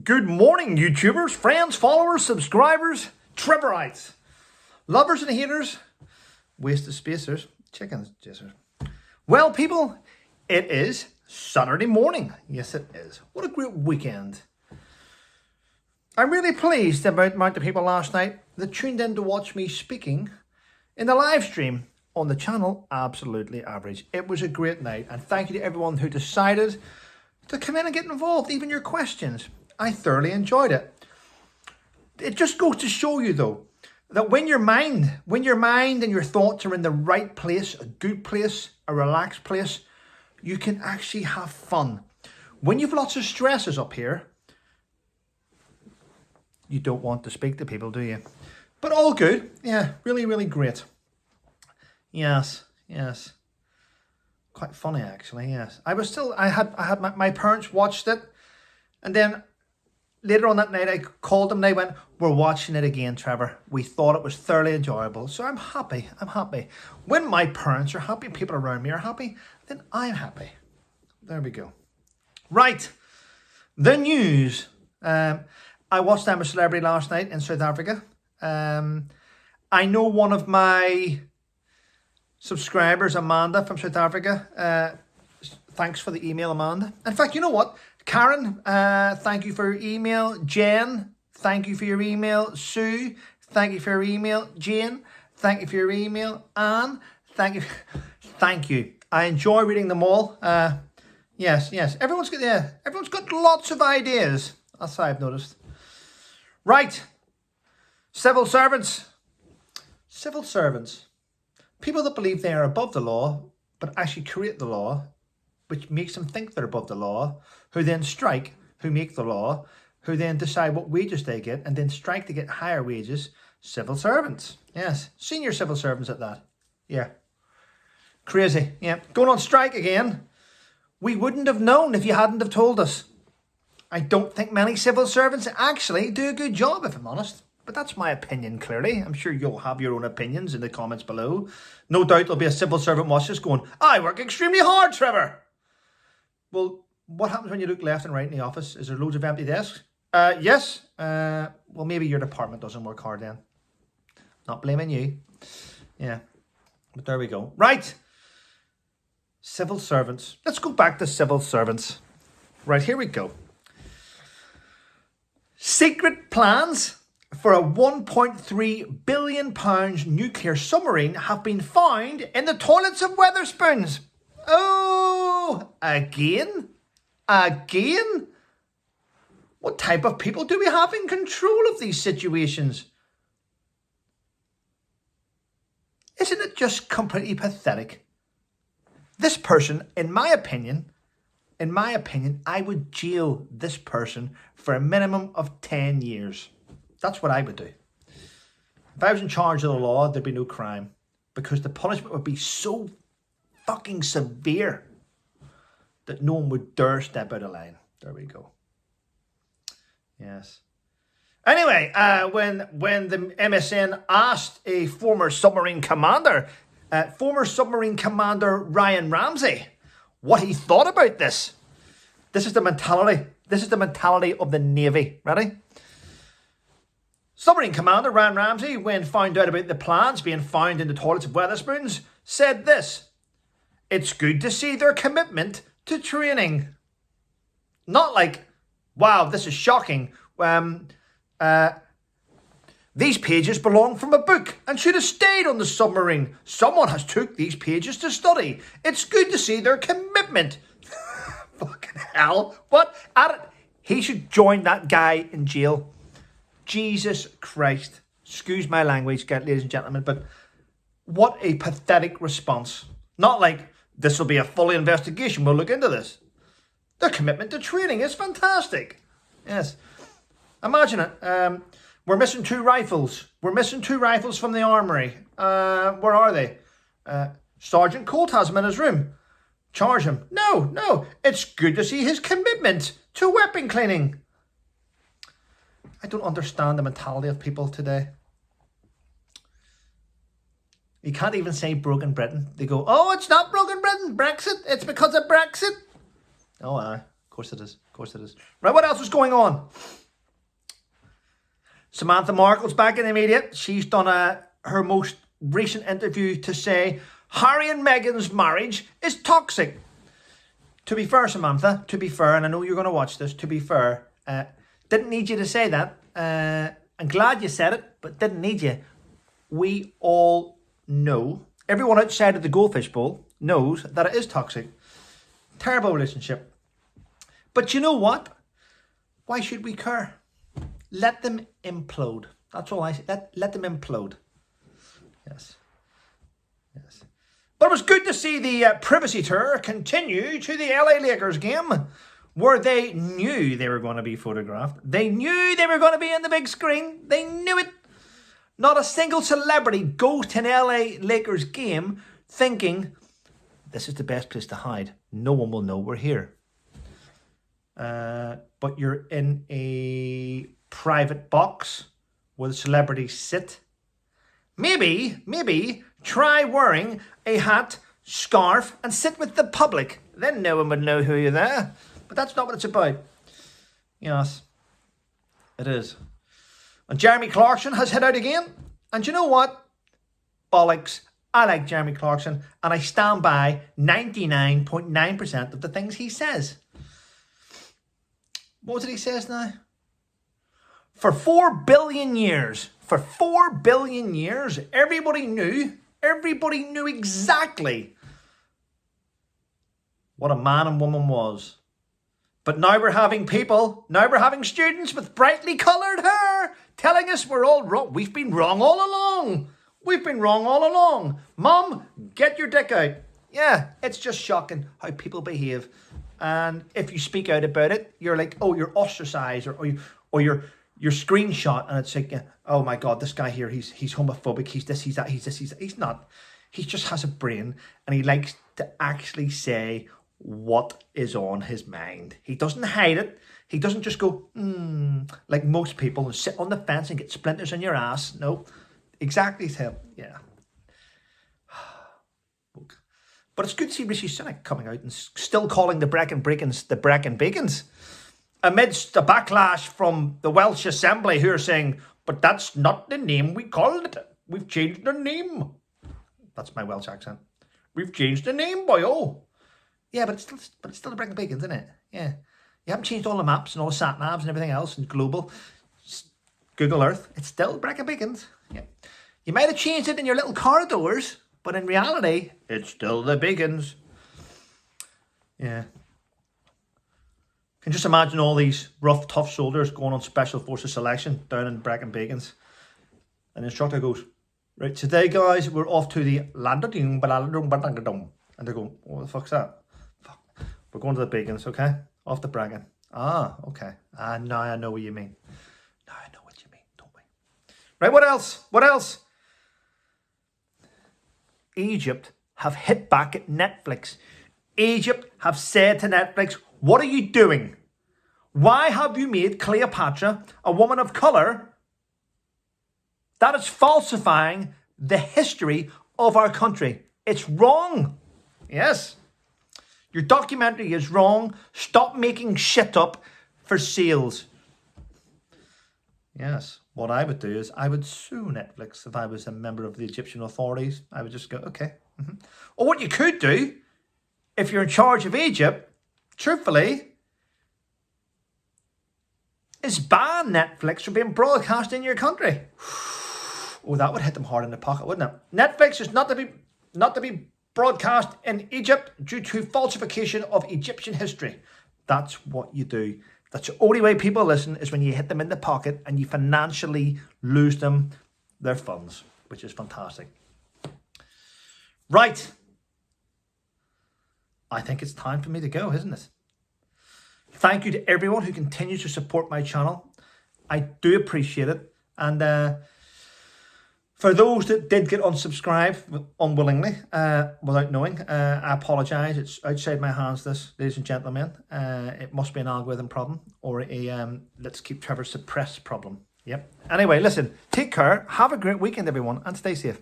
Good morning, YouTubers, friends, followers, subscribers, Trevorites, lovers and haters, wasted spacers, chickens, chasers. Well, people, it is Saturday morning. Yes, it is. What a great weekend. I'm really pleased about the amount of people last night that tuned in to watch me speaking in the live stream on the channel. Absolutely average. It was a great night, and thank you to everyone who decided to come in and get involved, even your questions. I thoroughly enjoyed it. It just goes to show you, though, that when your mind and your thoughts are in the right place, a good place, a relaxed place, you can actually have fun. When you've lots of stresses up here, you don't want to speak to people, do you? But all good. Yeah, really, really great. Yes. Quite funny, actually, yes. I had my parents watched it, and then later on that night, I called them and they went, "We're watching it again, Trevor. We thought it was thoroughly enjoyable." So I'm happy. When my parents are happy, people around me are happy, then I'm happy. There we go. Right. The news. I watched I'm a Celebrity last night in South Africa. I know one of my subscribers, Amanda from South Africa. Thanks for the email, Amanda. In fact, you know what? Karen, thank you for your email. Jen, thank you for your email. Sue, thank you for your email. Jane, thank you for your email. Anne, thank you. Thank you. I enjoy reading them all. Yes. Everyone's got lots of ideas. That's what I've noticed. Right. Civil servants. People that believe they are above the law, but actually create the law, which makes them think they're above the law, who then strike, who make the law, who then decide what wages they get, and then strike to get higher wages. Civil servants. Yes. Senior civil servants at that. Yeah. Crazy. Yeah. Going on strike again. We wouldn't have known if you hadn't have told us. I don't think many civil servants actually do a good job, if I'm honest. But that's my opinion, clearly. I'm sure you'll have your own opinions in the comments below. No doubt there'll be a civil servant watch this going, "I work extremely hard, Trevor." Well, what happens when you look left and right in the office? Is there loads of empty desks? Yes. Well, maybe your department doesn't work hard then. Not blaming you. Yeah. But there we go. Right. Civil servants. Let's go back to civil servants. Right, here we go. Secret plans for a £1.3 billion nuclear submarine have been found in the toilets of Wetherspoons. Oh, again? What type of people do we have in control of these situations? Isn't it just completely pathetic? This person, in my opinion, I would jail this person for a minimum of 10 years. That's what I would do. If I was in charge of the law, there'd be no crime, because the punishment would be so fucking severe that no one would dare step out of line. There we go. Yes. Anyway, when the MSN asked a former submarine commander Ryan Ramsey, what he thought about this. This is the mentality. This is the mentality of the Navy. Ready? Submarine Commander Ryan Ramsey, when found out about the plans being found in the toilets of Wetherspoons, said this: "It's good to see their commitment to training." Not like, "Wow, this is shocking. These pages belong from a book and should have stayed on the submarine. Someone has took these pages to study. It's good to see their commitment." Fucking hell. What? He should join that guy in jail. Jesus Christ. Excuse my language, ladies and gentlemen, but what a pathetic response. Not like, "This will be a full investigation. We'll look into this." Their commitment to training is fantastic. Yes. Imagine it. We're missing 2 rifles. We're missing 2 rifles from the armory. Where are they? Sergeant Colt has them in his room. Charge him. No. It's good to see his commitment to weapon cleaning. I don't understand the mentality of people today. You can't even say broken Britain. They go, "Oh, it's not broken Britain. Brexit. It's because of Brexit." Oh, course it is. Of course it is. Right, what else is going on? Samantha Markle's back in the media. She's done her most recent interview to say Harry and Meghan's marriage is toxic. To be fair, Samantha, to be fair, and I know you're going to watch this, to be fair, didn't need you to say that. I'm glad you said it, but didn't need you. We all know, everyone outside of the Goldfish Bowl knows that it is toxic. Terrible relationship. But you know what? Why should we care? Let them implode. That's all I say. Let them implode. Yes. Yes. But it was good to see the privacy tour continue to the LA Lakers game, where they knew they were going to be photographed. They knew they were going to be on the big screen. They knew it. Not a single celebrity goes to an LA Lakers game thinking, this is the best place to hide. No one will know we're here. But you're in a private box where the celebrities sit. Maybe try wearing a hat, scarf, and sit with the public. Then no one would know who you're there. But that's not what it's about. Yes, it is. And Jeremy Clarkson has hit out again. And you know what? Bollocks. I like Jeremy Clarkson. And I stand by 99.9% of the things he says. What was it he says now? For 4 billion years, everybody knew exactly what a man and woman was. But now we're having students with brightly coloured hair telling us we're all wrong. We've been wrong all along. Mum, get your dick out. Yeah, it's just shocking how people behave. And if you speak out about it, you're like, oh, you're ostracized, or you're screenshot, and it's like, oh my God, this guy here, he's homophobic, he's this, he's that, he's not. He just has a brain, and he likes to actually say what is on his mind. He doesn't hide it. He doesn't just go, like most people, and sit on the fence and get splinters in your ass. No, exactly him. Yeah. But it's good to see Rishi Sunak coming out and still calling the Brecon Beacons the Brecon Beacons, amidst the backlash from the Welsh Assembly, who are saying, but that's not the name we called it. We've changed the name. That's my Welsh accent. We've changed the name, boyo. Yeah, but it's still the Brecon Beacons, isn't it? Yeah. You haven't changed all the maps and all the sat navs and everything else and global. Google Earth. It's still Brecon Beacons. Yeah. You might have changed it in your little corridors, but in reality, it's still the Beacons. Yeah. Can just imagine all these rough, tough soldiers going on Special Forces selection down in Brecon Beacons. And the instructor goes, right, today, guys, we're off to the Landerdum. And they're going, what the fuck's that? Fuck. We're going to the Beacons, okay? Off the Brecon. Ah, okay. Ah, now I know what you mean. Now I know what you mean, don't we? Right, what else? What else? Egypt have hit back at Netflix. Egypt have said to Netflix, what are you doing? Why have you made Cleopatra a woman of colour? That is falsifying the history of our country. It's wrong. Yes. Your documentary is wrong. Stop making shit up for sales. Yes. What I would do is I would sue Netflix if I was a member of the Egyptian authorities. I would just go, okay. Or what you could do, if you're in charge of Egypt, truthfully, is ban Netflix from being broadcast in your country. Oh, that would hit them hard in the pocket, wouldn't it? Netflix is not to be broadcast in Egypt due to falsification of Egyptian history. That's what you do. That's the only way people listen, is when you hit them in the pocket and you financially lose them their funds, which is fantastic. Right. I think it's time for me to go, isn't it? Thank you to everyone who continues to support my channel. I do appreciate it. And for those that did get unsubscribed unwillingly, without knowing, I apologise. It's outside my hands, this, ladies and gentlemen. It must be an algorithm problem or a let's keep Trevor suppressed problem. Yep. Anyway, listen, take care. Have a great weekend, everyone, and stay safe.